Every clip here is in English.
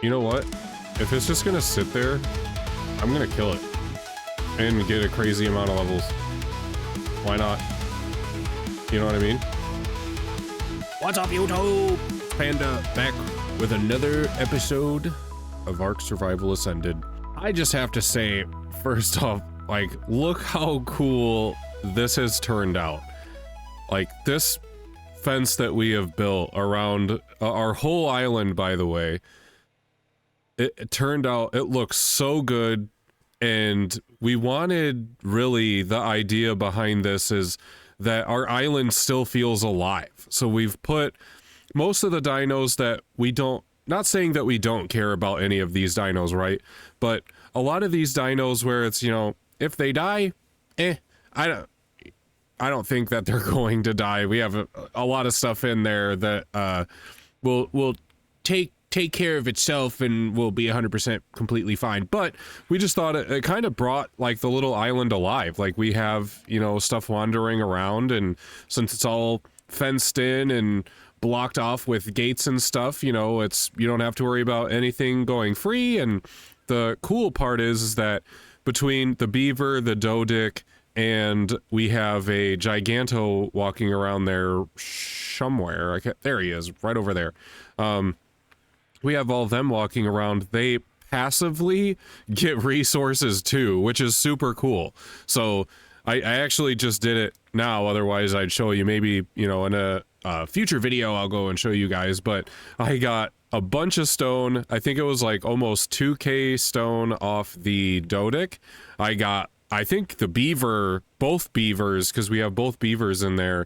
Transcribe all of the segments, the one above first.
You know what? If it's just gonna sit there, I'm gonna kill it and get a crazy amount of levels. Why not? You know what I mean? What's up, YouTube? Panda back with another episode of Ark Survival Ascended. I just have to say, first off, like, look how cool this has turned out. Like, this fence that we have built around our whole island, by the way, it turned out, it looks so good. And we wanted, really, the idea behind this is that our island still feels alive. So we've put most of the dinos that we don't, not saying that we don't care about any of these dinos, right? But a lot of these dinos where it's, you know, if they die, I don't think that they're going to die. We have a lot of stuff in there that will take care of itself and will be 100% completely fine. But we just thought it kind of brought like the little island alive. Like we have, you know, stuff wandering around, and since it's all fenced in and blocked off with gates and stuff, you know, you don't have to worry about anything going free. And the cool part is that between the beaver, the dodic, and we have a giganto walking around there somewhere. There he is, right over there. We have all of them walking around. They passively get resources too, which is super cool. So I actually just did it now. Otherwise, I'd show you maybe, you know, in a future video, I'll go and show you guys. But I got a bunch of stone. I think it was like almost 2K stone off the dodic. I got, I think the beaver, both beavers, because we have both beavers in there.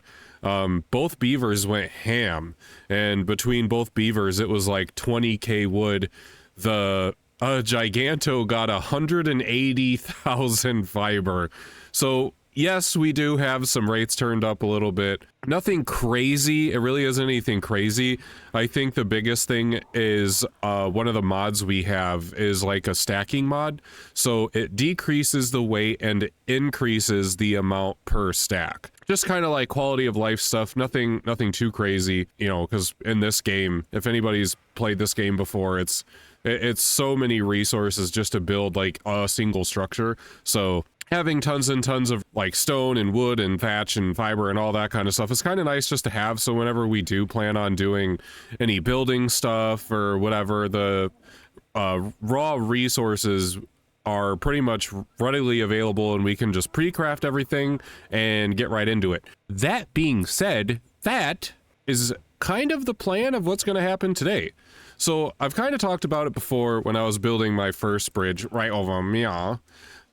Both beavers went ham, and between both beavers, it was like 20K wood. The giganto got 180,000 fiber. So yes, we do have some rates turned up a little bit. Nothing crazy. It really isn't anything crazy. I think the biggest thing is one of the mods we have is like a stacking mod. So it decreases the weight and increases the amount per stack. Just kind of like quality of life stuff. Nothing too crazy, you know, because in this game, if anybody's played this game before, it's so many resources just to build like a single structure. So having tons and tons of like stone and wood and thatch and fiber and all that kind of stuff is kind of nice just to have. So whenever we do plan on doing any building stuff or whatever, the raw resources are pretty much readily available, and we can just pre-craft everything and get right into it. That being said, that is kind of the plan of what's going to happen today. So I've kind of talked about it before when I was building my first bridge right over Mia,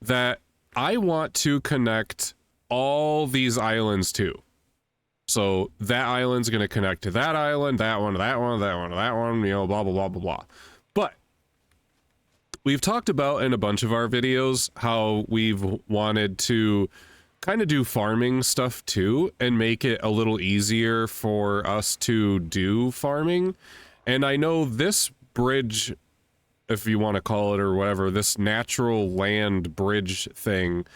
that I want to connect all these islands too. So that island's going to connect to that island, that one, that one, that one, that one, you know, blah, blah, blah, blah, blah. But we've talked about in a bunch of our videos how we've wanted to kind of do farming stuff too and make it a little easier for us to do farming. And I know this bridge, if you want to call it or whatever, this natural land bridge thing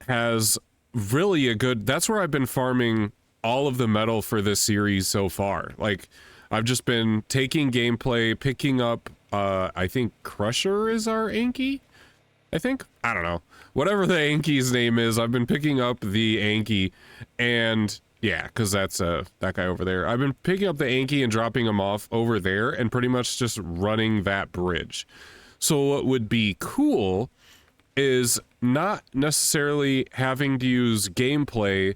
has really a good, that's where I've been farming all of the metal for this series so far. Like, I've just been taking gameplay, picking up, I think Crusher is our Anki? I think? I don't know. Whatever the Anki's name is, I've been picking up the Anki, and yeah, because that's that guy over there. I've been picking up the Anki and dropping him off over there and pretty much just running that bridge. So what would be cool is not necessarily having to use gameplay,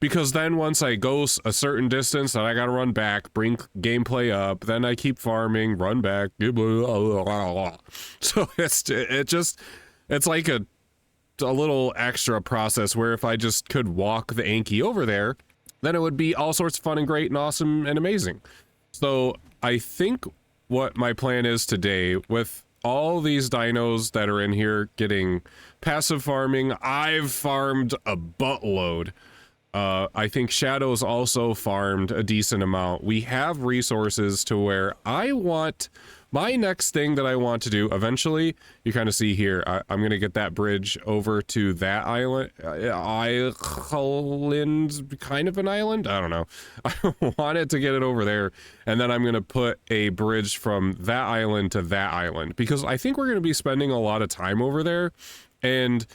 because then once I go a certain distance, then I gotta run back, bring gameplay up, then I keep farming, run back, so it's like a little extra process where if I just could walk the Anki over there, then it would be all sorts of fun and great and awesome and amazing. So I think what my plan is today, with all these dinos that are in here getting passive farming, I've farmed a buttload. I think Shadows also farmed a decent amount. We have resources to where I want my next thing that I want to do eventually. You kind of see here, I'm going to get that bridge over to that island, kind of an island. I don't know. I wanted to get it over there. And then I'm going to put a bridge from that island to that island, because I think we're going to be spending a lot of time over there, and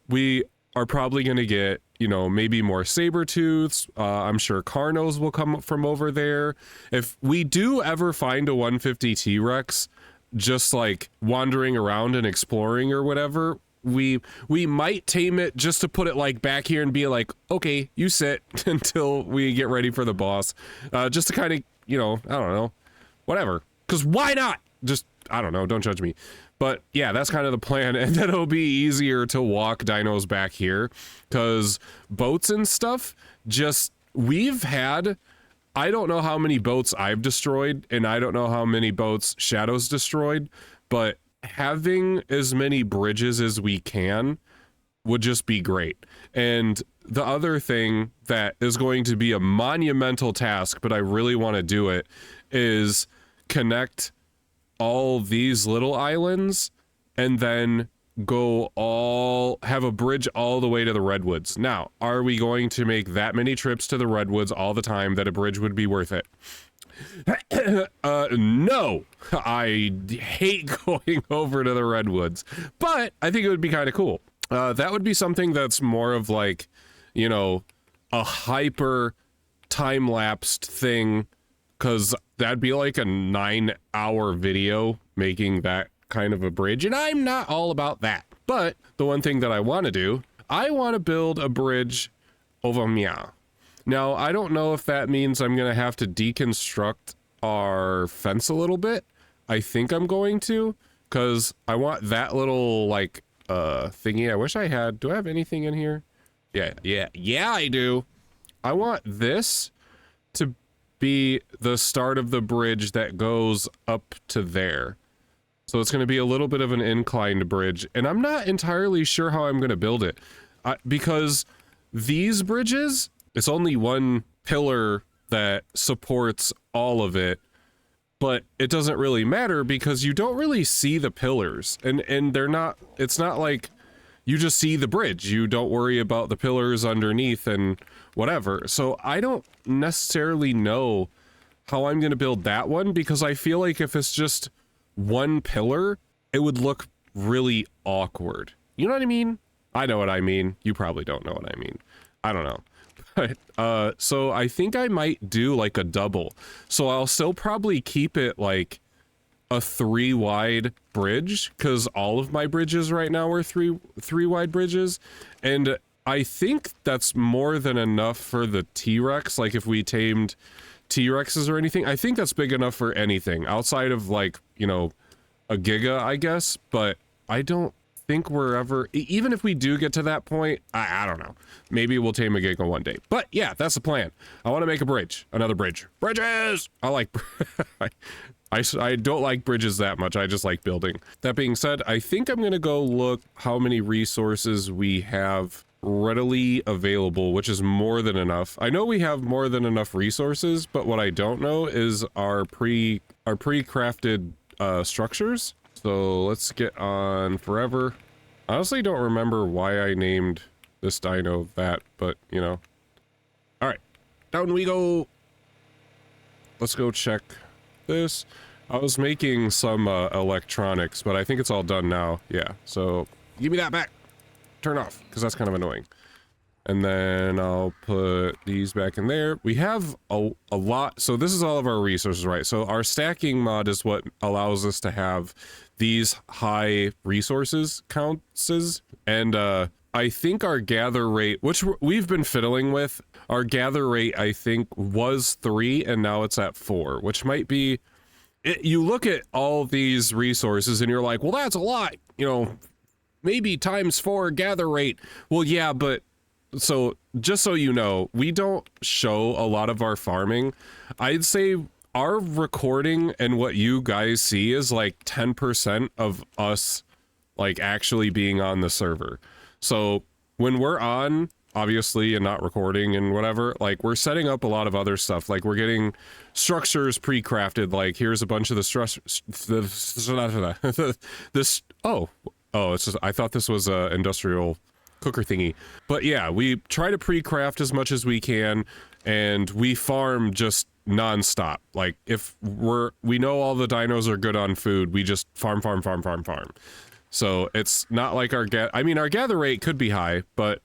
we are probably going to get, you know, maybe more saber-tooths. I'm sure Carnos will come from over there. If we do ever find a 150 T-Rex just like wandering around and exploring or whatever, we might tame it just to put it like back here and be like, okay, you sit until we get ready for the boss. Just to kind of, you know, I don't know, whatever. Because why not? Just, I don't know, don't judge me. But yeah, that's kind of the plan, and then it'll be easier to walk dinos back here, because boats and stuff, just, we've had, I don't know how many boats I've destroyed, and I don't know how many boats Shadows destroyed, but having as many bridges as we can would just be great. And the other thing that is going to be a monumental task, but I really want to do it, is connect all these little islands and then have a bridge all the way to the redwoods. Now, are we going to make that many trips to the redwoods all the time that a bridge would be worth it? No, I hate going over to the redwoods, but I think it would be kind of cool. That would be something that's more of like, you know, a hyper time-lapsed thing, because that'd be like a 9-hour video making that kind of a bridge, and I'm not all about that. But the one thing that I want to do, I want to build a bridge over Mia. Now, I don't know if that means I'm going to have to deconstruct our fence a little bit. I think I'm going to, because I want that little, like, thingy. I wish I had. Do I have anything in here? Yeah, I do. I want this to be the start of the bridge that goes up to there. So it's going to be a little bit of an inclined bridge, and I'm not entirely sure how I'm going to build it, because these bridges, it's only one pillar that supports all of it, but it doesn't really matter because you don't really see the pillars, and they're not, it's not like you just see the bridge. You don't worry about the pillars underneath and whatever. So I don't necessarily know how I'm going to build that one, because I feel like if it's just one pillar, it would look really awkward. You know what I mean? I know what I mean. You probably don't know what I mean. I don't know. But, so I think I might do like a double. So I'll still probably keep it like a 3-wide bridge, because all of my bridges right now are three wide bridges, and I think that's more than enough for the T-Rex. Like if we tamed T-Rexes or anything, I think that's big enough for anything outside of, like, you know, a Giga, I guess. But I don't think we're ever, even if we do get to that point, I don't know, maybe we'll tame a Giga one day. But yeah, that's the plan. I want to make a bridge, another bridge. Bridges! I like I don't like bridges that much. I just like building. That being said, I think I'm going to go look how many resources we have readily available, which is more than enough. I know we have more than enough resources, but what I don't know is our pre-crafted structures. So let's get on forever. I honestly don't remember why I named this dino that, but you know. All right, down we go. Let's go check this. I was making some electronics, but I think it's all done now. Yeah, so give me that back. Turn off, because that's kind of annoying. And then I'll put these back in there. We have a lot. So this is all of our resources, right? So our stacking mod is what allows us to have these high resources counts. And I think our gather rate, which we've been fiddling with, our gather rate, I think, was 3, and now it's at 4, which might be... You look at all these resources and you're like, well, that's a lot, you know, maybe times 4 gather rate. Well, yeah, but so just so you know, we don't show a lot of our farming. I'd say our recording and what you guys see is like 10% of us like actually being on the server. So when we're on, obviously, and not recording and whatever, like we're setting up a lot of other stuff. Like we're getting structures pre-crafted. Like here's a bunch of this. Oh, it's just, I thought this was a industrial cooker thingy. But yeah, we try to pre-craft as much as we can, and we farm just non-stop. Like if we know all the dinos are good on food, we just farm. So it's not like our gather rate could be high, but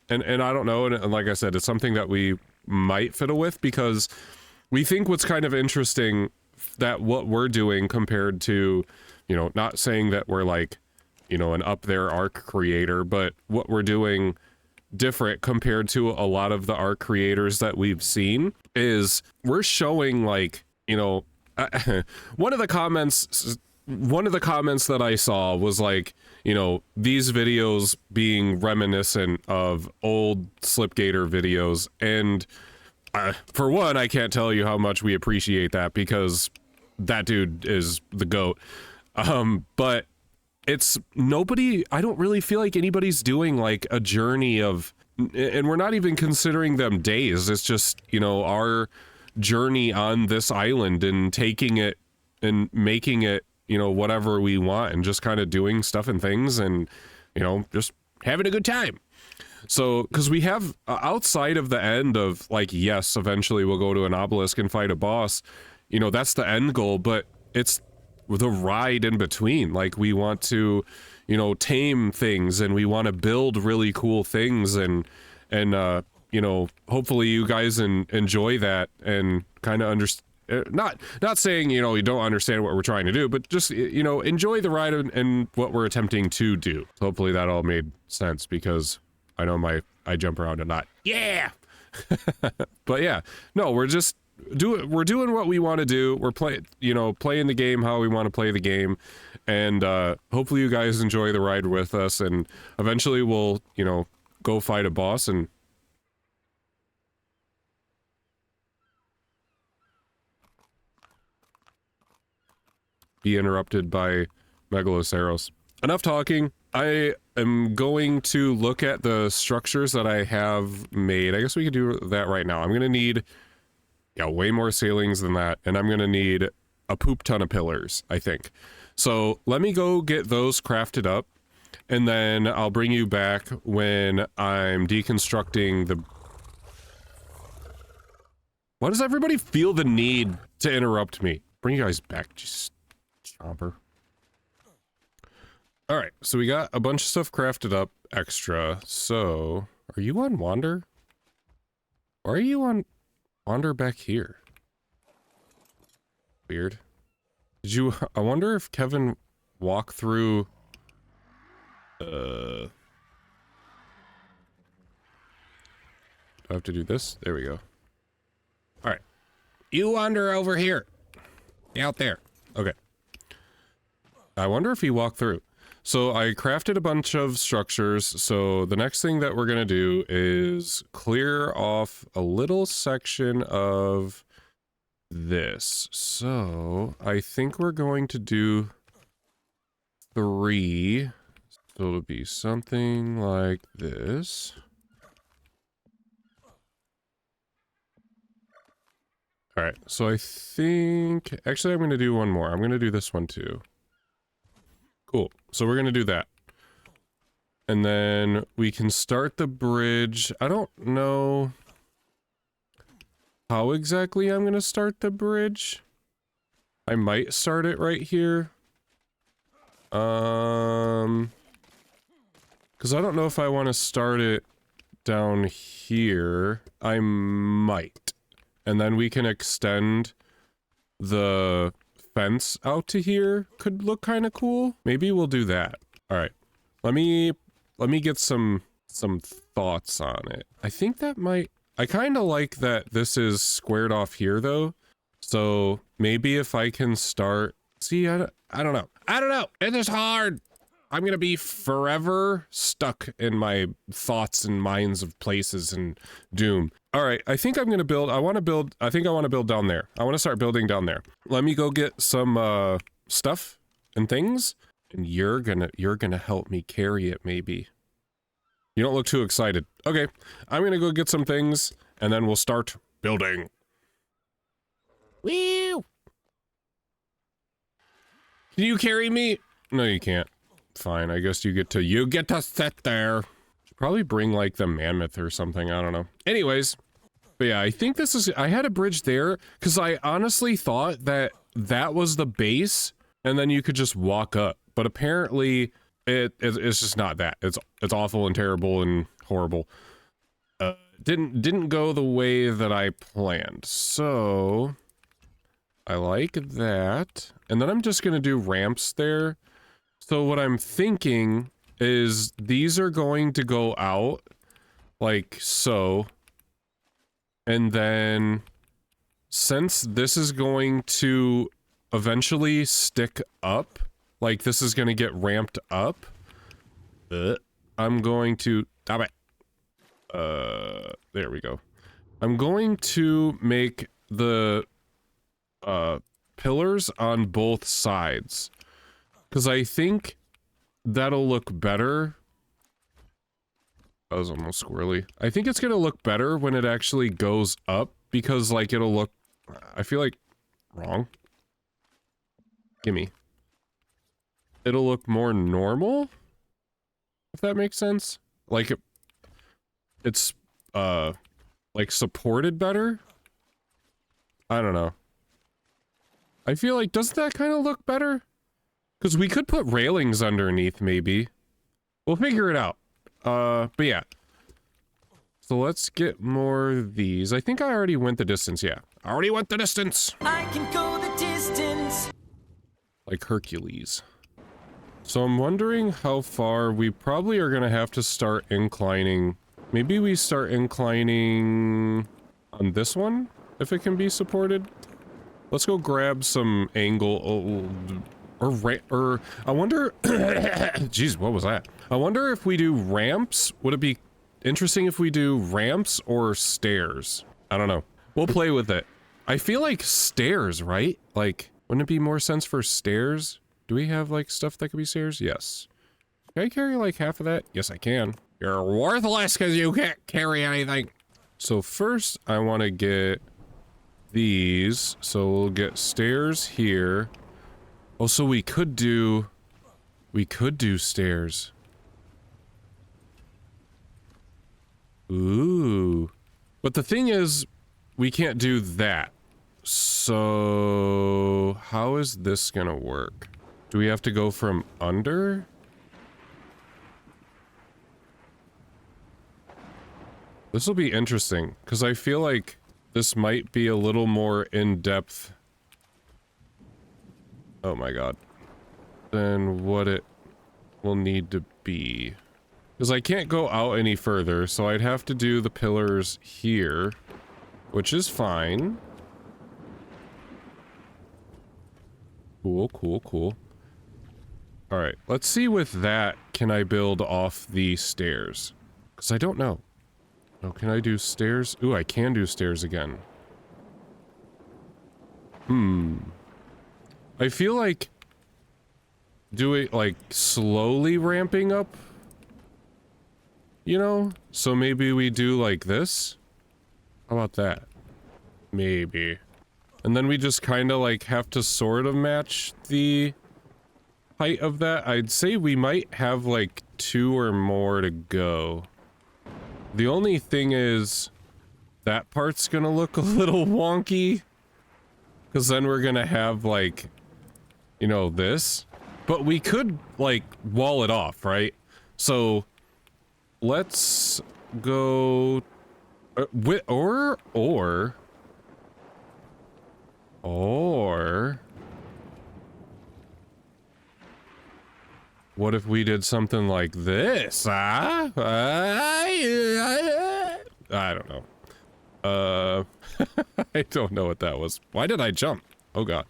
and I don't know, and like I said, it's something that we might fiddle with, because we think what's kind of interesting that what we're doing compared to, you know, not saying that we're like, you know, an up there Ark creator, but what we're doing different compared to a lot of the Ark creators that we've seen is we're showing, like, you know, one of the comments that I saw was like, you know, these videos being reminiscent of old Slipgator videos, and for one, I can't tell you how much we appreciate that, because that dude is the GOAT. But it's nobody, I don't really feel like anybody's doing like a journey of, and we're not even considering them days. It's just, you know, our journey on this island and taking it and making it, you know, whatever we want, and just kind of doing stuff and things, and, you know, just having a good time. So, because we have outside of the end of like, yes, eventually we'll go to an obelisk and fight a boss, you know, that's the end goal, but it's the ride in between. Like we want to, you know, tame things, and we want to build really cool things, and you know, hopefully you guys enjoy that, and kind of understand. Not saying, you know, you don't understand what we're trying to do, but just, you know, enjoy the ride and what we're attempting to do. Hopefully that all made sense, because I know I jump around a lot. Yeah. But yeah, no, we're doing what we want to do. We're playing the game how we want to play the game, and hopefully you guys enjoy the ride with us, and eventually we'll, you know, go fight a boss and be interrupted by Megaloceros. Enough talking. I am going to look at the structures that I have made. I guess we could do that right now. I'm going to need, yeah, way more ceilings than that, and I'm going to need a poop ton of pillars, I think. So let me go get those crafted up, and then I'll bring you back when I'm deconstructing the... Why does everybody feel the need to interrupt me? Bring you guys back, just chomper. Alright, so we got a bunch of stuff crafted up extra. So, are you on Wander? Or are you on Wander back here? Weird. Did you... I wonder if Kevin walked through... Do I have to do this? There we go. Alright. You wander over here. Out there. Okay. I wonder if he walked through. So I crafted a bunch of structures. So the next thing that we're going to do is clear off a little section of this. So I think we're going to do 3. So it'll be something like this. All right, so I think, actually I'm going to do one more. I'm going to do this one too. Cool, so we're going to do that. And then we can start the bridge. I don't know how exactly I'm going to start the bridge. I might start it right here. Because I don't know if I want to start it down here. I might. And then we can extend the fence out to here. Could look kind of cool. Maybe we'll do that. All right. Let me get some thoughts on it. I think that might... I kind of like that this is squared off here though. So maybe if I can start... See, I don't know. I don't know. It is hard. I'm going to be forever stuck in my thoughts and minds of places and doom. All right, I think I'm going to build, I think I want to build down there. I want to start building down there. Let me go get some stuff and things, and you're gonna help me carry it maybe. You don't look too excited. Okay, I'm gonna go get some things, and then we'll start building. Woo! Can you carry me? No, you can't. Fine, I guess you get to sit there. Should probably bring like the mammoth or something, I don't know. Anyways, but yeah, I think this is, I had a bridge there because I honestly thought that that was the base and then you could just walk up, but apparently it's just not that. It's awful and terrible and horrible. Didn't go the way that I planned. So I like that. And then I'm just gonna do ramps there. So what I'm thinking is these are going to go out like so. And then since this is going to eventually stick up, like this is going to get ramped up, I'm going to, stop it. There we go. I'm going to make the pillars on both sides because I think that'll look better. That was almost squirrely. I think it's gonna look better when it actually goes up because like it'll look, I feel like, wrong. Gimme. It'll look more normal, if that makes sense. Like it's like supported better. I don't know. I feel like, doesn't that kind of look better? Because we could put railings underneath, maybe. We'll figure it out. But yeah. So let's get more of these. I think I already went the distance, yeah. I already went the distance! I can go the distance. Like Hercules. So I'm wondering how far we probably are gonna have to start inclining. Maybe we start inclining on this one, if it can be supported. Let's go grab some angle, or I wonder, jeez, what was that? I wonder if we do ramps, would it be interesting if we do ramps or stairs? I don't know. We'll play with it. I feel like stairs, right? Like, wouldn't it be more sense for stairs? Do we have like stuff that could be stairs? Yes. Can I carry like half of that? Yes, I can. You're worthless because you can't carry anything. So first I want to get these. So we'll get stairs here. Oh, so we could do stairs. Ooh. But the thing is, we can't do that. So how is this gonna work? Do we have to go from under? This will be interesting, because I feel like this might be a little more in-depth. Oh my god. Than what it will need to be. Because I can't go out any further, so I'd have to do the pillars here, which is fine. Cool, cool, cool. Alright, let's see with that, can I build off the stairs? Because I don't know. Oh, can I do stairs? Ooh, I can do stairs again. I feel like doing, like, slowly ramping up, you know? So maybe we do like this? How about that? Maybe. And then we just kind of, like, have to sort of match the height of that. I'd say we might have, like, 2 or more to go. The only thing is, that part's gonna look a little wonky. Because then we're gonna have, like, you know, this. But we could, like, wall it off, right? So, let's go... Or... What if we did something like this, huh? I don't know. I don't know what that was. Why did I jump? Oh god.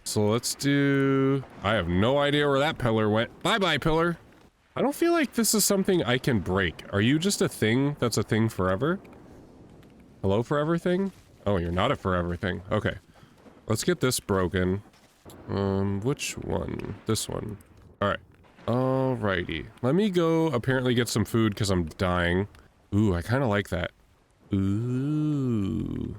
So let's do... I have no idea where that pillar went. Bye-bye, pillar. I don't feel like this is something I can break. Are you just a thing that's a thing forever? Hello, forever thing? Oh, you're not a forever thing. Okay. Let's get this broken. Which one? This one. Alright. Alrighty. Let me go apparently get some food because I'm dying. Ooh, I kind of like that. Ooh.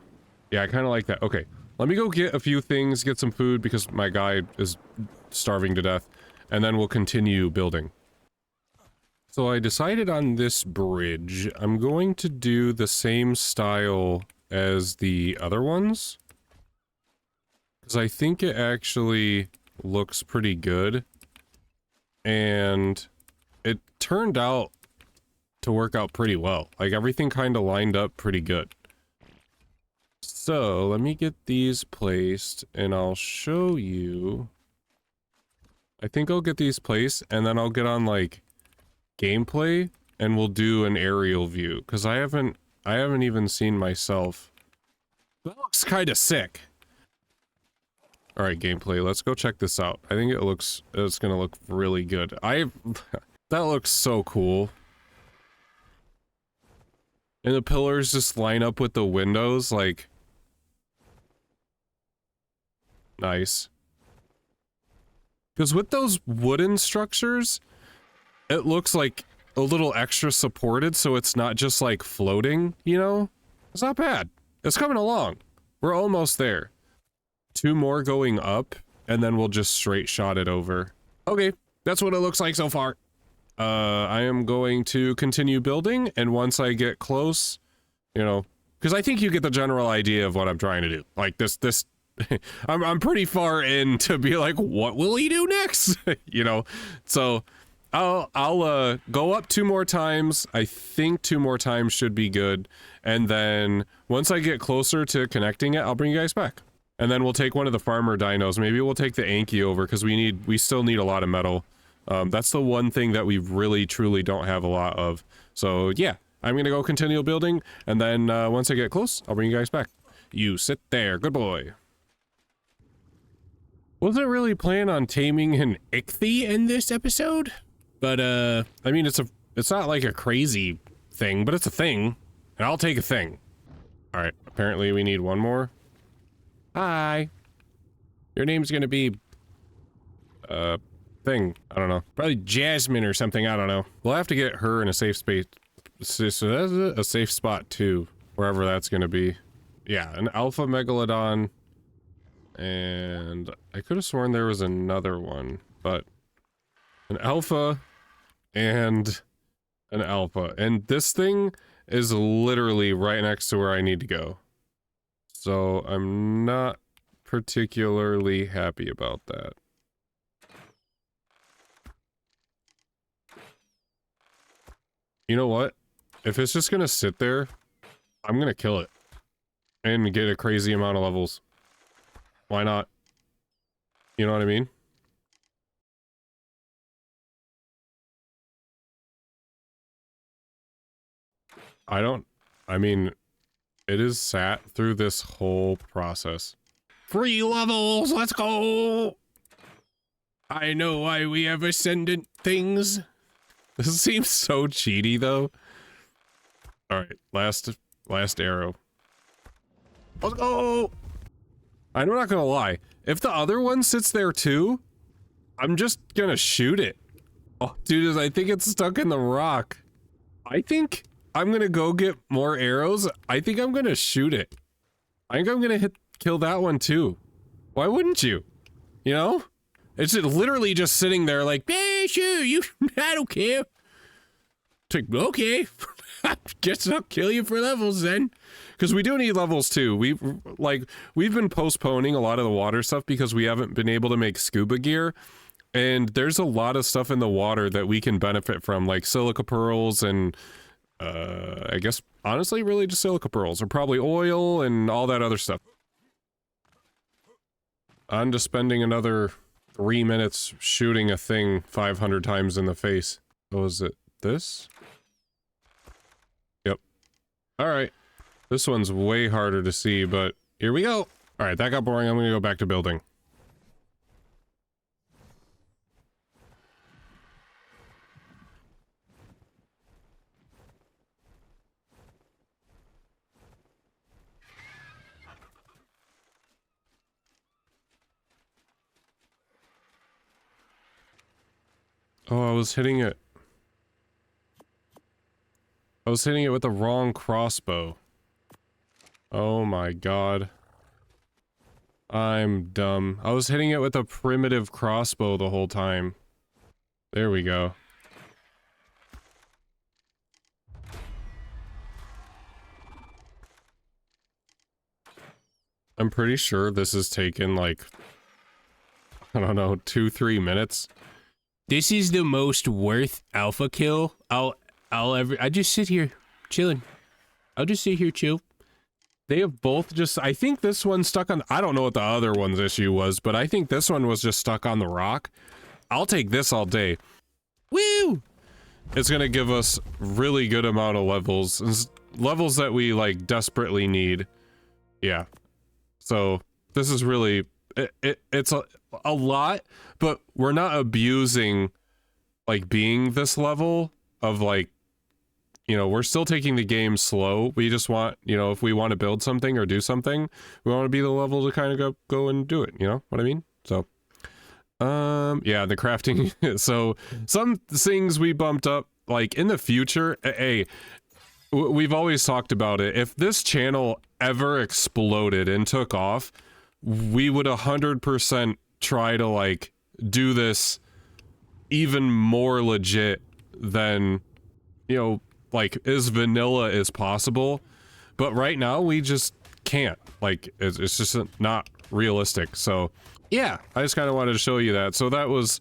Yeah, I kind of like that. Okay. Let me go get a few things, get some food because my guy is starving to death. And then we'll continue building. So I decided on this bridge, I'm going to do the same style as the other ones. Because I think it actually looks pretty good. And it turned out to work out pretty well. Like everything kind of lined up pretty good. So let me get these placed and I'll show you. I think I'll get these placed and then I'll get on like gameplay and we'll do an aerial view because I haven't even seen myself. That looks kind of sick. All right, gameplay. Let's go check this out. I think it's gonna look really good. That looks so cool. And the pillars just line up with the windows, like nice. Because with those wooden structures, it looks like a little extra supported, so it's not just like floating, you know? It's not bad. It's coming along. We're almost there. 2 more going up, and then we'll just straight shot it over. Okay, that's what it looks like so far. I am going to continue building, and once I get close, you know, because I think you get the general idea of what I'm trying to do. Like this, I'm pretty far in to be like, what will he do next? You know, so I'll go up 2 more times. I think 2 more times should be good. And then once I get closer to connecting it, I'll bring you guys back. And then we'll take one of the farmer dinos. Maybe we'll take the Anki over because we still need a lot of metal. That's the one thing that we really truly don't have a lot of. So yeah, I'm gonna go continue building. And then once I get close, I'll bring you guys back. You sit there, good boy. Wasn't really planning on taming an ichthy in this episode. But, I mean, it's not like a crazy thing, but it's a thing. And I'll take a thing. Alright, apparently we need one more. Hi. Your name's gonna be... thing. I don't know. Probably Jasmine or something, I don't know. We'll have to get her in a safe space. So that's a safe spot, too. Wherever that's gonna be. Yeah, an Alpha Megalodon. And I could have sworn there was another one, but... An Alpha... and an Alpha. And this thing is literally right next to where I need to go. So I'm not particularly happy about that. You know what? If it's just gonna sit there, I'm gonna kill it. And get a crazy amount of levels. Why not? You know what I mean? I mean, it is sat through this whole process. 3 levels, let's go! I know why we have ascendant things. This seems so cheaty, though. Alright, last arrow. Let's go! I'm not gonna lie. If the other one sits there too, I'm just gonna shoot it. Oh, dude, I think it's stuck in the rock. I think I'm gonna go get more arrows. I think I'm gonna shoot it. I think I'm gonna kill that one too. Why wouldn't you? You know? It's literally just sitting there like, hey, sure, you, I don't care. It's like, okay, guess I'll kill you for levels then. Because we do need levels too. We've been postponing a lot of the water stuff because we haven't been able to make scuba gear. And there's a lot of stuff in the water that we can benefit from, like silica pearls and I guess honestly really just silica pearls, or probably oil and all that other stuff. I'm just spending another 3 minutes shooting a thing 500 times in the face. Oh, is it this? Yep. Alright. This one's way harder to see, but here we go. Alright, that got boring. I'm gonna go back to building. Oh, I was hitting it. I was hitting it with the wrong crossbow. Oh my god. I'm dumb. I was hitting it with a primitive crossbow the whole time. There we go. I'm pretty sure this has taken like, I don't know, 2-3 minutes. This is the most worth alpha kill I just sit here chilling. I'll just sit here chill. They have both just, I think this one's stuck on, I don't know what the other one's issue was, but I think this one was just stuck on the rock. I'll take this all day. Woo! It's gonna give us really good amount of levels. Levels that we like desperately need. Yeah. So this is really, it's a lot, but we're not abusing like being this level of like, you know, we're still taking the game slow. We just want, you know, if we want to build something or do something, we want to be the level to kind of go and do it. You know what I mean? So, yeah, the crafting. So some things we bumped up, like in the future, hey, we've always talked about it. If this channel ever exploded and took off, we would 100% try to like do this even more legit than, you know, like as vanilla as possible. But right now we just can't. Like it's just not realistic. So yeah, I just kind of wanted to show you that. So that was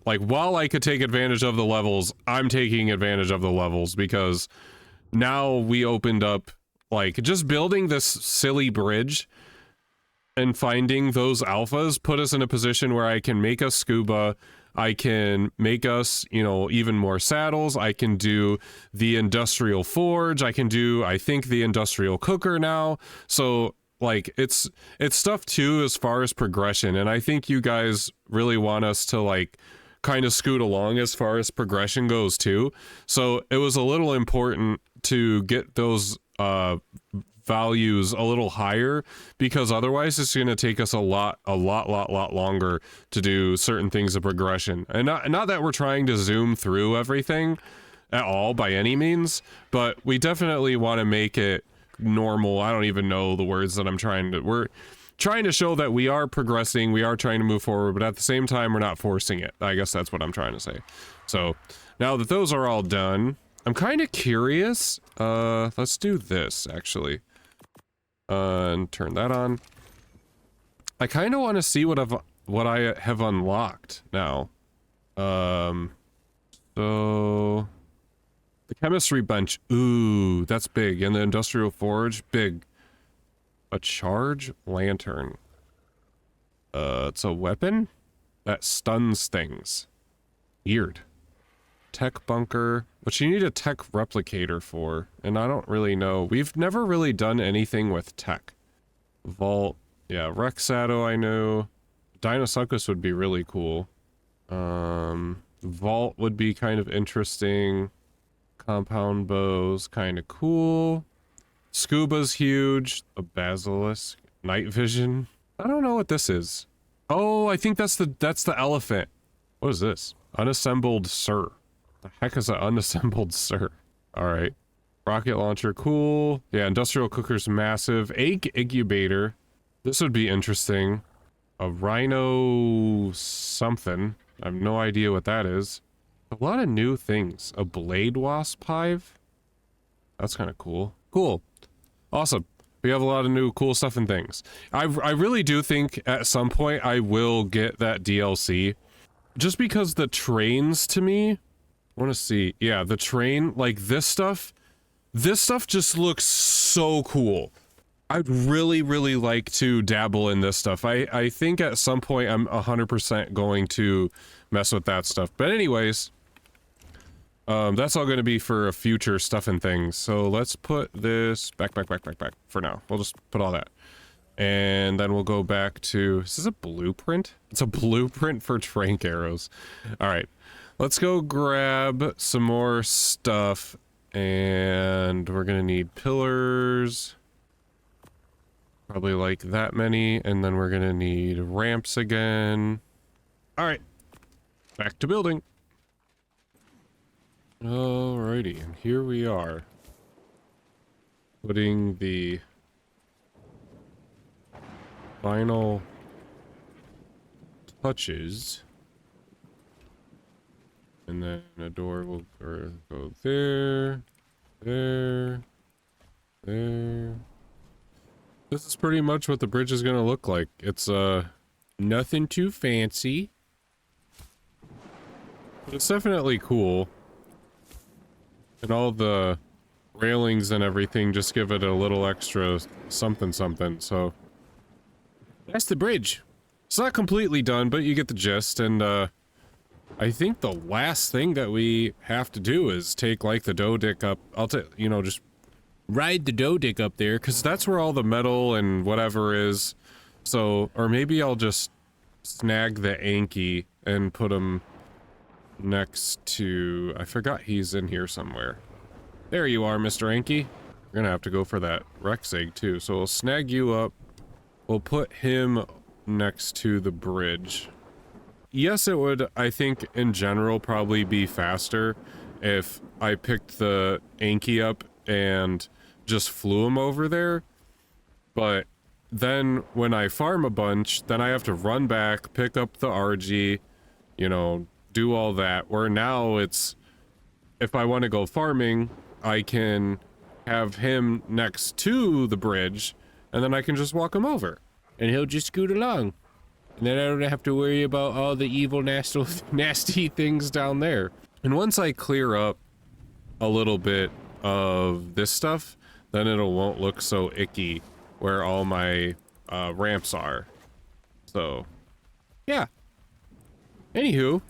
like, while I could take advantage of the levels, I'm taking advantage of the levels because now we opened up like just building this silly bridge and finding those alphas put us in a position where I can make us scuba. I can make us, you know, even more saddles. I can do the industrial forge. I can do, I think, the industrial cooker now. So like it's stuff too as far as progression. And I think you guys really want us to like kind of scoot along as far as progression goes too. So it was a little important to get those values a little higher, because otherwise it's going to take us a lot longer to do certain things of progression. And not that we're trying to zoom through everything at all by any means, but we definitely want to make it normal. I don't even know the words that we're trying to show that we are progressing, we are trying to move forward, but at the same time we're not forcing it. I guess that's what I'm trying to say. So now that those are all done, I'm kind of curious. Let's do this actually. And turn that on. I kind of want to see what I have unlocked now. So the chemistry bench, ooh, that's big. And the industrial forge, big. A charge lantern. It's a weapon that stuns things. Weird. Tech bunker, which you need a tech replicator for, and I don't really know. We've never really done anything with tech. Vault, yeah, Rexado I know. Dinosuchus would be really cool. Vault would be kind of interesting. Compound bows, kind of cool. Scuba's huge. A basilisk. Night vision. I don't know what this is. Oh, I think that's the elephant. What is this? Unassembled sir. The heck is an unassembled sir? All right. Rocket launcher, cool. Yeah, industrial cooker's massive. Egg incubator. This would be interesting. A rhino something. I have no idea what that is. A lot of new things. A blade wasp hive. That's kind of cool. Cool. Awesome. We have a lot of new cool stuff and things. I really do think at some point I will get that DLC. Just because the trains to me... I want to see. Yeah, the train, like this stuff just looks so cool. I'd really like to dabble in this stuff. I think at some point I'm 100% going to mess with that stuff. But anyways, that's all going to be for a future stuff and things. So let's put this back for now. We'll just put all that. And then we'll go back to, is this a blueprint? It's a blueprint for trank arrows. All right. Let's go grab some more stuff, and we're gonna need pillars. Probably like that many, and then we're gonna need ramps again. All right, back to building. Alrighty, and here we are. Putting the final touches. And then a door will go there, there, there. This is pretty much what the bridge is gonna look like. It's Nothing too fancy. but it's definitely cool. And all the railings and everything just give it a little extra something something, so That's the bridge. it's not completely done, but you get the gist. And I think the last thing that we have to do is take like the dough dick up. Just Ride the dough dick up there. because that's where all the metal and whatever is. So, or maybe I'll just snag the Anki and put him next to, I forgot he's in here somewhere. There you are, Mr. Anki. We're gonna have to go for that Rex egg too. So we'll snag you up. We'll put him next to the bridge. Yes, it would, I think, in general, probably be faster if I picked the Anki up and just flew him over there. But then when I farm a bunch, then I have to run back, pick up the RG, do all that. Where now it's, if I want to go farming, I can have him next to the bridge, and then I can just walk him over. And he'll just scoot along. And then I don't have to worry about all the evil, nasty things down there. And once I clear up a little bit of this stuff, then it won't look so icky where all my ramps are. So, yeah. Anywho,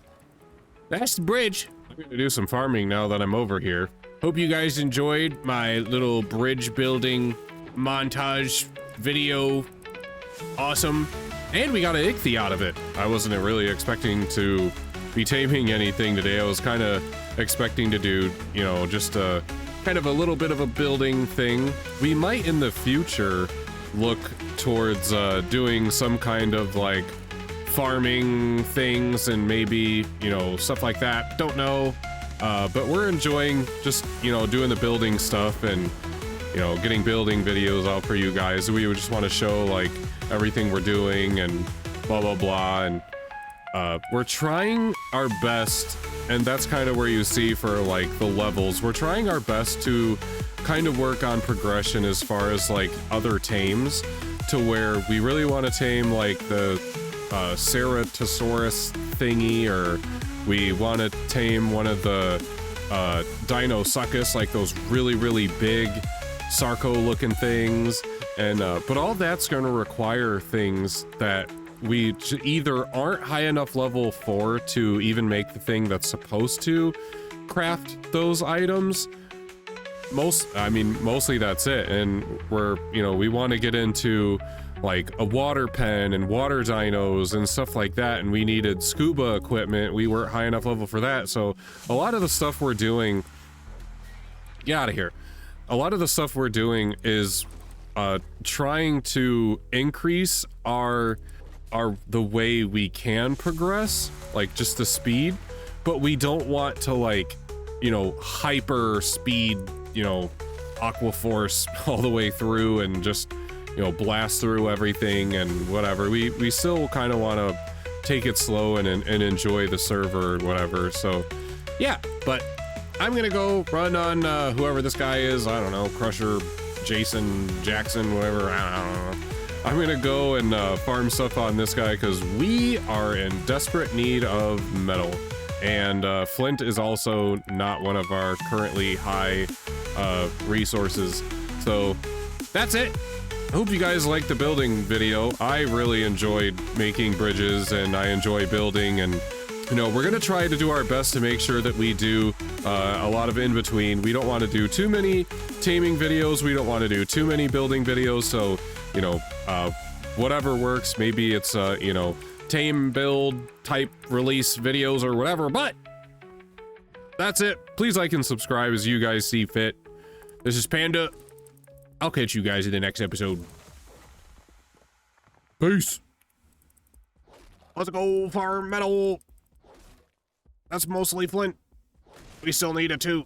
That's the bridge. I'm gonna do some farming now that I'm over here. Hope you guys enjoyed my little bridge building montage video. Awesome. And we got an ichthy out of it. I wasn't really expecting to be taming anything today. I was kind of expecting to do, just a kind of a little bit of a building thing. We might in the future look towards doing some kind of like farming things and maybe, stuff like that. Don't know. But we're enjoying just, doing the building stuff and, getting building videos out for you guys. We would just want to show like everything we're doing and blah, blah, blah. And we're trying our best. And that's kind of where you see for like the levels. We're trying our best to kind of work on progression as far as like other tames, to where we really want to tame like the Ceratosaurus thingy, or we want to tame one of the Dinosuchus, like those really big Sarco looking things. And but all that's going to require things that we either aren't high enough level for to even make the thing that's supposed to craft those items. Mostly that's it. And we're, we want to get into like a water pen and water dinos and stuff like that, and we needed scuba equipment. We weren't high enough level for that. So a lot of the stuff we're doing, get out of here. A lot of the stuff we're doing is trying to increase the way we can progress, like just the speed, but we don't want to like, hyper speed, aqua force all the way through and just, blast through everything and whatever. We still kind of want to take it slow and enjoy the server or whatever. So yeah, but I'm gonna go run on whoever this guy is. I don't know, Crusher, Jason, Jackson, whatever. I don't know. I'm gonna go and farm stuff on this guy because we are in desperate need of metal. And flint is also not one of our currently high resources. So that's it. I hope you guys liked the building video. I really enjoyed making bridges and I enjoy building, and we're gonna try to do our best to make sure that we do a lot of in between. We don't want to do too many taming videos. We don't want to do too many building videos. So, whatever works. Maybe it's, tame build type release videos or whatever, but that's it. Please like and subscribe as you guys see fit. This is Panda. I'll catch you guys in the next episode. Peace. Let's go farm metal. That's mostly flint. We still need a 2.